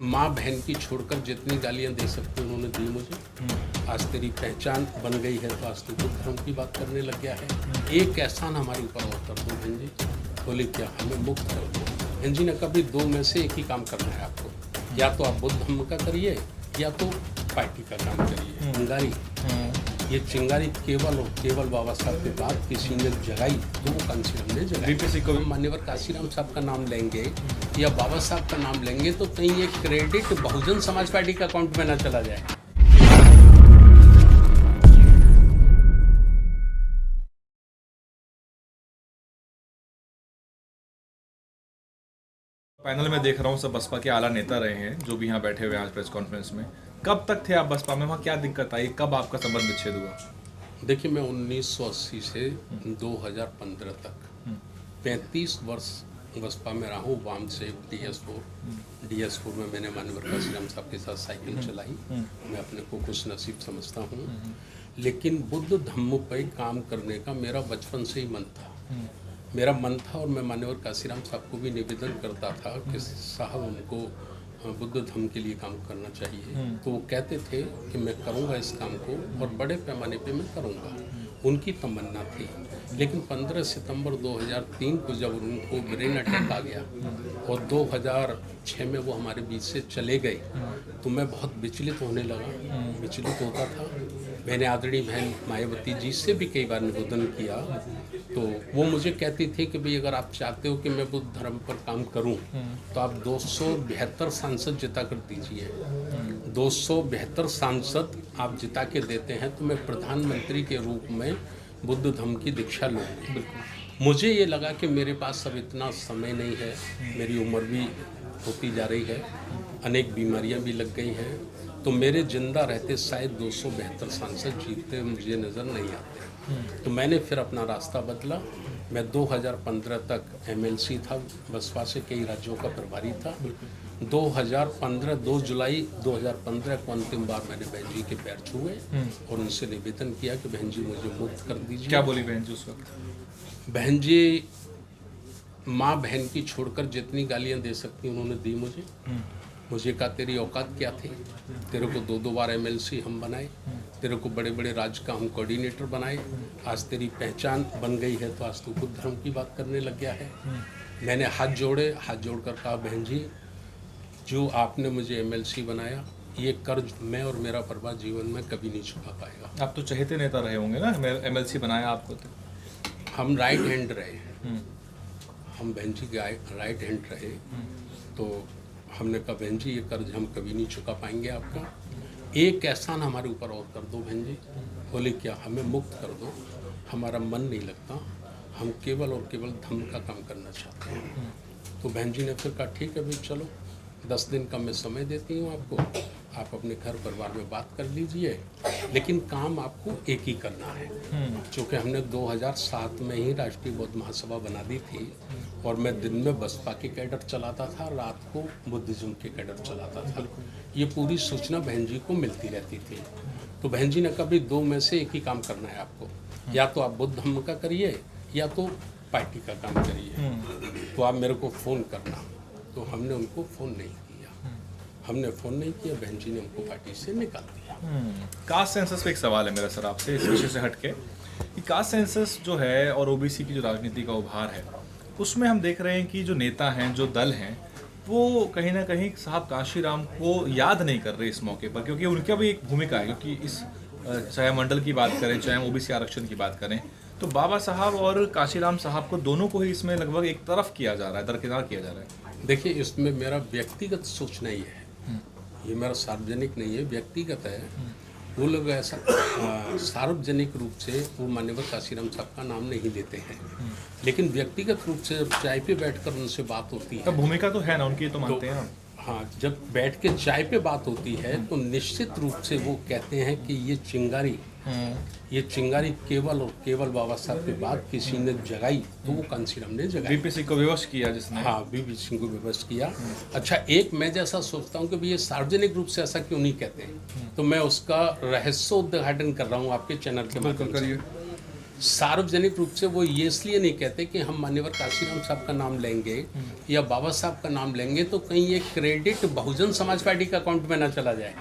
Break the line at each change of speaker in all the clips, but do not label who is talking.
माँ बहन की छोड़कर जितनी गालियाँ दे सकती उन्होंने दी मुझे। आज तेरी पहचान बन गई है तो आज तू बुद्ध धर्म की बात करने लग गया है। एक एहसान हमारे ऊपर और कर दो बहन जी। बोले क्या, हमें मुक्त कर दो। बहन जी ने कभी दो में से एक ही काम करना है आपको, या तो आप बुद्ध धर्म का करिए या तो पार्टी का काम करिए। चिंगारी, ये चिंगारी केवल और केवल बाबा साहब के बाद किसी ने जगाई तो वो कांशीराम ने जगाई। हम मान्यवर कांशीराम साहब का नाम लेंगे या बाबा साहब का नाम लेंगे तो कहीं ये क्रेडिट बहुजन समाज पार्टी का अकाउंट में ना चला जाए।
पैनल में देख रहा हूँ सब बसपा के आला नेता रहे हैं जो भी यहाँ बैठे हुए हैं आज प्रेस कॉन्फ्रेंस में। कब तक थे आप बसपा में, वहाँ क्या दिक्कत आई, कब आपका संबंध विच्छेद हुआ?
देखिए, मैं 1980 से 2015 तक 35 वर्ष बसपा में रहा हूँ। वाम से DS4 में मैंने मान्यवर कांशीराम साहब के साथ साइकिल चलाई। मैं अपने को खुश नसीब समझता हूँ, लेकिन बुद्ध धम्म पे काम करने का मेरा बचपन से ही मन था। मेरा मन था और मैं मान्यवर कांशीराम साहब को भी निवेदन करता था कि साहब हमको बुद्ध धम्म के लिए काम करना चाहिए। तो वो कहते थे कि मैं करूँगा इस काम को और बड़े पैमाने पे मैं करूँगा। उनकी तमन्ना थी, लेकिन 15 सितंबर 2003 को जब उनको ब्रेन अटैक आ गया और 2006 में वो हमारे बीच से चले गए तो मैं बहुत विचलित होने लगा। विचलित होता था। मैंने आदरणीय बहन मायावती जी से भी कई बार निवेदन किया तो वो मुझे कहती थी कि भाई अगर आप चाहते हो कि मैं बुद्ध धर्म पर काम करूं तो आप 272 सांसद जिता कर दीजिए। 272 सांसद आप जिता के देते हैं तो मैं प्रधानमंत्री के रूप में बुद्ध धर्म की दीक्षा लूँगी। मुझे ये लगा कि मेरे पास अब इतना समय नहीं है, मेरी उम्र भी होती जा रही है, अनेक बीमारियां भी लग गई हैं, तो मेरे जिंदा रहते शायद 272 सांसद जीतते मुझे नज़र नहीं आते। तो मैंने फिर अपना रास्ता बदला। मैं 2015 तक MLC था, बसपा से कई राज्यों का प्रभारी था। 2 जुलाई 2015 को अंतिम बार मैंने बहन जी के पैर छुए और उनसे निवेदन किया कि बहन जी मुझे मुक्त कर दीजिए।
क्या बोली बहन जी उस वक्त?
बहन जी माँ बहन की छोड़कर जितनी गालियाँ दे सकती उन्होंने दी मुझे। मुझे कहा तेरी औकात क्या थी, तेरे को 2 बार MLC हम बनाए, तेरे को बड़े बड़े राज्य का हम कोऑर्डिनेटर बनाए। आज तेरी पहचान बन गई है तो आज तू बुद्ध धर्म की बात करने लग गया है। मैंने हाथ जोड़कर कहा बहन जी, जो आपने मुझे MLC बनाया ये कर्ज मैं और मेरा परिवार जीवन में कभी नहीं चुका पाएगा।
आप तो चहेते नेता रहे होंगे ना, MLC बनाया आपको तो।
हम राइट हैंड रहे, हम बहन जी के राइट हैंड रहे। तो हमने कहा बहन जी ये कर्ज हम कभी नहीं चुका पाएंगे आपका, एक एहसान हमारे ऊपर और कर दो बहन जी। बोले क्या, हमें मुक्त कर दो, हमारा मन नहीं लगता, हम केवल और केवल धर्म का काम करना चाहते हैं। तो बहन जी ने फिर कहा ठीक है भाई चलो, 10 दिन का मैं समय देती हूँ आपको, आप अपने घर परिवार में बात कर लीजिए, लेकिन काम आपको एक ही करना है। चूँकि हमने 2007 में ही राष्ट्रीय बौद्ध महासभा बना दी थी और मैं दिन में बसपा के कैडर चलाता था, रात को बुद्धिज्म के कैडर चलाता था। ये पूरी सूचना बहन जी को मिलती रहती थी। तो बहन जी ने कभी दो में से एक ही काम करना है आपको, या तो आप बुद्ध धर्म का करिए या तो पार्टी का काम करिए, तो आप मेरे को फ़ोन करना। तो हमने उनको फ़ोन नहीं किया, बहन जी ने हमको पार्टी से निकाल दिया।
कास्ट सेंसस पे एक सवाल है मेरा सर आपसे, इस विषय से हटके कि कास्ट सेंसस जो है और OBC की जो राजनीति का उभार है उसमें हम देख रहे हैं कि जो नेता हैं, जो दल हैं, वो कहीं ना कहीं साहब कांशीराम को याद नहीं कर रहे इस मौके पर, क्योंकि उनका भी एक भूमिका है। क्योंकि इस चाहे मंडल की बात करें चाहे OBC आरक्षण की बात करें तो बाबा साहब और कांशीराम साहब को दोनों को ही इसमें लगभग एक तरफ किया जा रहा है, दरकिनार किया जा रहा है।
देखिए, इसमें मेरा व्यक्तिगत सोचना ही है, ये मेरा सार्वजनिक नहीं है, व्यक्तिगत है। वो लोग ऐसा सार्वजनिक रूप से वो मान्यवर कांशीराम साहब का नाम नहीं लेते हैं, लेकिन व्यक्तिगत रूप से चाय पे बैठकर उनसे बात होती है।
भूमिका तो है ना उनकी, तो मानते हैं।
हाँ, जब बैठ के चाय पे बात होती है तो निश्चित रूप से वो कहते हैं कि ये चिंगारी केवल और केवल बाबा साहब के बाद किसी ने जगाई तो वो कांशीराम ने जगाई।
VP सिंह को विवश किया जिसने।
हाँ, VP सिंह को विवश किया। अच्छा, एक मैं जैसा सोचता हूँ कि भाई ये सार्वजनिक रूप से ऐसा क्यों नहीं कहते, तो मैं उसका रहस्योद्घाटन कर रहा हूँ आपके चैनल के माध्यम से। सार्वजनिक रूप से वो ये इसलिए नहीं कहते कि हम मान्यवर काशीराम साहब का नाम लेंगे या बाबा साहब का नाम लेंगे तो कहीं ये क्रेडिट बहुजन समाज पार्टी के अकाउंट में ना चला जाए,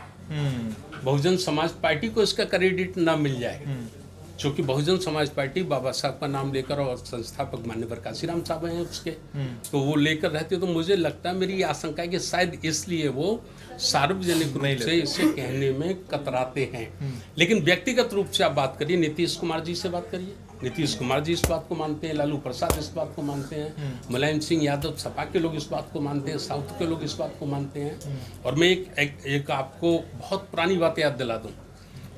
बहुजन समाज पार्टी को इसका क्रेडिट ना मिल जाए, क्योंकि बहुजन समाज पार्टी बाबा साहब का नाम लेकर और संस्थापक मान्यवर काशीराम साहब हैं उसके, तो वो लेकर रहते, तो मुझे लगता है, मेरी आशंका है कि शायद इसलिए वो सार्वजनिक रूप से इसे कहने में कतराते हैं। लेकिन व्यक्तिगत रूप से आप बात करिए, नीतीश कुमार जी से बात करिए, नीतीश कुमार जी इस बात को मानते हैं, लालू प्रसाद इस बात को मानते हैं, मुलायम सिंह यादव सपा के लोग इस बात को मानते हैं, साउथ के लोग इस बात को मानते हैं। और मैं एक आपको बहुत पुरानी बात याद दिला दूँ,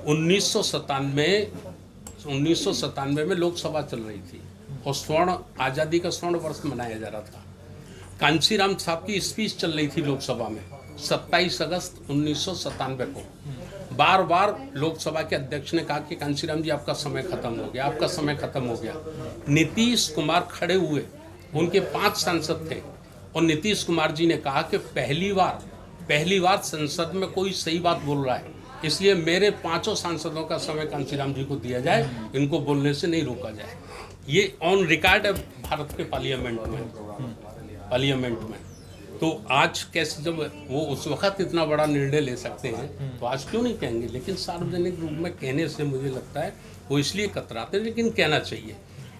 1997 में लोकसभा चल रही थी और आज़ादी का स्वर्ण वर्ष मनाया जा रहा था। कांशीराम साहब की स्पीच चल रही थी लोकसभा में 27 अगस्त 1997 को। बार बार लोकसभा के अध्यक्ष ने कहा कि कांशीराम जी आपका समय खत्म हो गया, आपका समय खत्म हो गया। नीतीश कुमार खड़े हुए, उनके 5 सांसद थे और नीतीश कुमार जी ने कहा कि पहली बार संसद में कोई सही बात बोल रहा है, इसलिए मेरे 5 सांसदों का समय कांशीराम जी को दिया जाए, इनको बोलने से नहीं रोका जाए। ये ऑन रिकॉर्ड है भारत के पार्लियामेंट में। तो आज कैसे, जब वो उस वक्त इतना बड़ा निर्णय ले सकते हैं तो आज क्यों नहीं कहेंगे। लेकिन सार्वजनिक रूप में कहने से मुझे लगता है वो इसलिए कतराते हैं, लेकिन कहना चाहिए।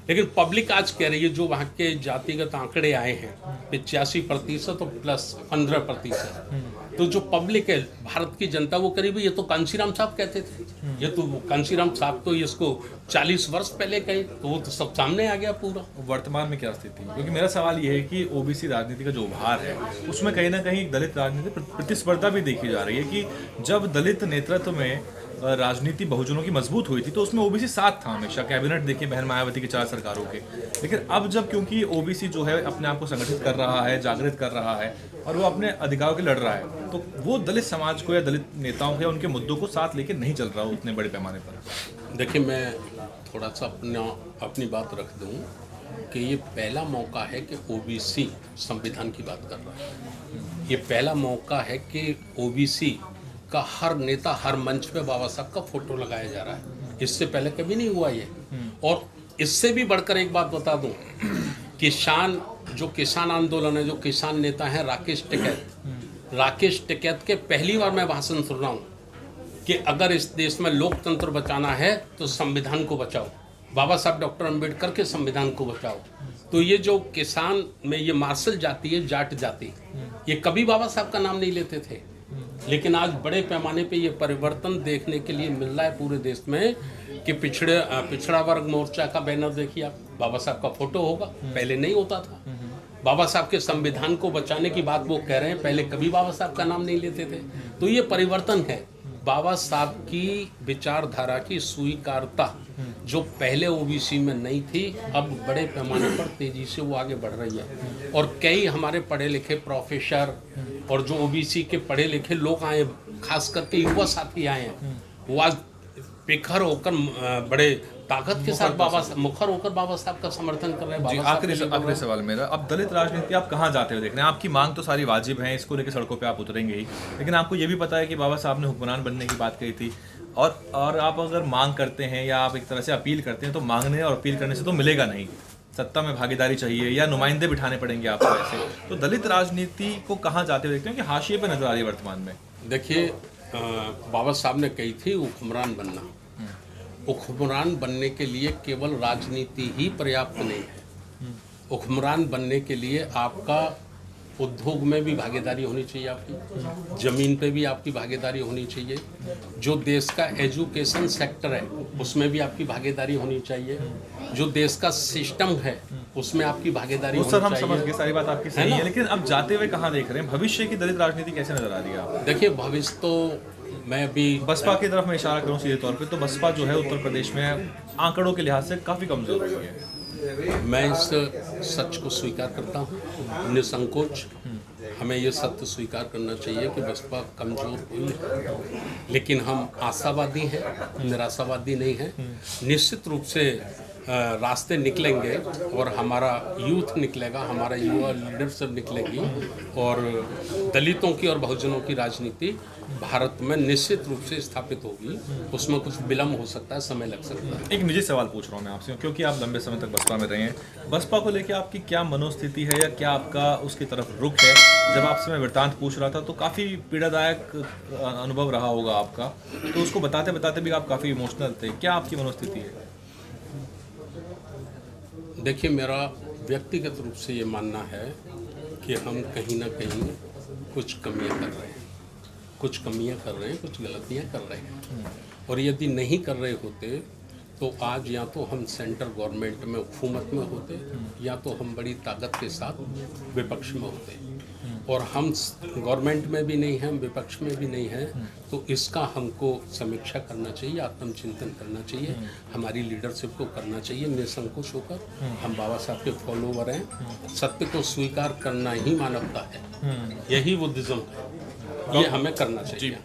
लेकिन पब्लिक आज कह रही है, जो वहाँ के जातिगत आंकड़े आए हैं 85% और प्लस 15%, तो जो पब्लिक है, भारत की जनता, वो करीब ये तो कांशीराम साहब कहते थे, ये तो कांशीराम साहब तो इसको 40 वर्ष पहले कहे, तो वो तो सब सामने आ गया पूरा।
वर्तमान में क्या स्थिति है? क्योंकि मेरा सवाल ये है कि ओबीसी राजनीति का जो उभार है उसमें कहीं ना कहीं दलित राजनीति प्रतिस्पर्धा भी देखी जा रही है कि जब दलित नेतृत्व में राजनीति बहुजनों की मजबूत हुई थी तो उसमें ओबीसी साथ था हमेशा। कैबिनेट देखिए बहन मायावती की 4 सरकारों के। लेकिन अब जब क्योंकि ओबीसी जो है अपने आप को संगठित कर रहा है, जागृत कर रहा है और वो अपने अधिकारों के लड़ रहा है, तो वो दलित समाज को या दलित नेताओं को या उनके मुद्दों को साथ लेके नहीं चल रहा उतने बड़े पैमाने पर।
देखिए, मैं थोड़ा सा अपनी बात रख दूं कि ये पहला मौका है कि ओबीसी संविधान की बात कर रहा है। ये पहला मौका है कि ओबीसी का हर नेता, हर मंच पे बाबा साहब का फोटो लगाया जा रहा है। इससे पहले कभी नहीं हुआ ये। और इससे भी बढ़कर एक बात बता दूं, किसान आंदोलन है, जो किसान नेता हैं राकेश टिकैत के पहली बार मैं भाषण सुन रहा हूँ कि अगर इस देश में लोकतंत्र बचाना है तो संविधान को बचाओ, बाबा साहब डॉक्टर अंबेडकर के संविधान को बचाओ। तो ये जो किसान में ये मार्शल जाति है, जाट जाति, ये कभी बाबा साहब का नाम नहीं लेते थे। लेकिन आज बड़े पैमाने पे ये परिवर्तन देखने के लिए मिल रहा है पूरे देश में कि पिछड़ा वर्ग मोर्चा का बैनर देखिए आप, बाबा साहब का फोटो होगा, पहले नहीं होता था। बाबा साहब के संविधान को बचाने की बात वो कह रहे हैं, पहले कभी बाबा साहब का नाम नहीं लेते थे। तो ये परिवर्तन है। बाबा साहब की विचारधारा की स्वीकारता जो पहले ओबीसी में नहीं थी, अब बड़े पैमाने पर तेजी से वो आगे बढ़ रही है। और कई हमारे पढ़े लिखे प्रोफेसर और जो ओबीसी के पढ़े लिखे लोग आए, खास करके युवा साथी आए हैं, वो आज बेखर होकर बड़े ताकत के साथ मुखर होकर बाबा साहब का समर्थन कर रहे हैं।
आखिरी सवाल मेरा, अब दलित राजनीति आप कहाँ जाते हुए देख रहे हैं? आपकी मांग तो सारी वाजिब है, इसको लेकर सड़कों पे आप उतरेंगे ही, लेकिन आपको ये भी पता है कि बाबा साहब ने हुक्मरान बनने की बात कही थी, और आप अगर मांग करते हैं या आप एक तरह से अपील करते हैं तो मांगने और अपील करने से तो मिलेगा नहीं, सत्ता में भागीदारी चाहिए या नुमाइंदे बिठाने पड़ेंगे आपको ऐसे। तो दलित राजनीति को कहाँ जाते हुए देखते हैं कि हाशिए पे नजर आ रही है वर्तमान में?
देखिए, बाबा साहब ने कही थी हुक्मरान बनना। हुक्मरान बनने के लिए केवल राजनीति ही पर्याप्त नहीं है। हुक्मरान बनने के लिए आपका उद्योग में भी भागीदारी होनी चाहिए, आपकी ज़मीन पे भी आपकी भागीदारी होनी चाहिए, जो देश का एजुकेशन सेक्टर है उसमें भी आपकी भागीदारी होनी चाहिए, जो देश का सिस्टम है उसमें आपकी भागीदारी होनी चाहिए।
हम समझ गए, सारी बात आपकी सही है, लेकिन अब जाते हुए कहाँ देख रहे हैं? भविष्य की दलित राजनीति कैसे नजर आ रही है आप?
देखिए, भविष्य तो मैं अभी
बसपा की तरफ मैं इशारा करूँ सीधे तौर पे, तो बसपा जो है उत्तर प्रदेश में आंकड़ों के लिहाज से काफ़ी कमजोर हो गई है।
मैं इस सच को स्वीकार करता हूँ निसंकोच। हमें ये सत्य स्वीकार करना चाहिए कि बसपा कमजोर हुई है, लेकिन हम आशावादी हैं, निराशावादी नहीं हैं। निश्चित रूप से रास्ते निकलेंगे और हमारा यूथ निकलेगा, हमारा युवा लीडरशिप निकलेगी और दलितों की और बहुजनों की राजनीति भारत में निश्चित रूप से स्थापित होगी। उसमें कुछ विलम्ब हो सकता है, समय लग सकता है।
एक निजी सवाल पूछ रहा हूँ मैं आपसे, क्योंकि आप लंबे समय तक बसपा में रहे हैं। बसपा को लेकर आपकी क्या मनोस्थिति है या क्या आपका उसकी तरफ रुख है? जब आपसे मैं वृत्तांत पूछ रहा था तो काफ़ी पीड़ादायक अनुभव रहा होगा आपका, तो उसको बताते बताते भी आप काफ़ी इमोशनल थे। क्या आपकी मनोस्थिति है?
देखिए, मेरा व्यक्तिगत रूप से ये मानना है कि हम कहीं ना कहीं कुछ कमियां कर रहे हैं, कुछ गलतियां कर रहे हैं। और यदि नहीं कर रहे होते तो आज या तो हम सेंट्रल गवर्नमेंट में हुकूमत में होते या तो हम बड़ी ताकत के साथ विपक्ष में होते। और हम गवर्नमेंट में भी नहीं हैं, विपक्ष में भी नहीं हैं, तो इसका हमको समीक्षा करना चाहिए, आत्मचिंतन करना चाहिए, हमारी लीडरशिप को करना चाहिए निसंकोच होकर। हम बाबा साहब के फॉलोवर हैं, सत्य को स्वीकार करना ही मानवता है, यही बुद्धिज्म है, ये हमें करना चाहिए।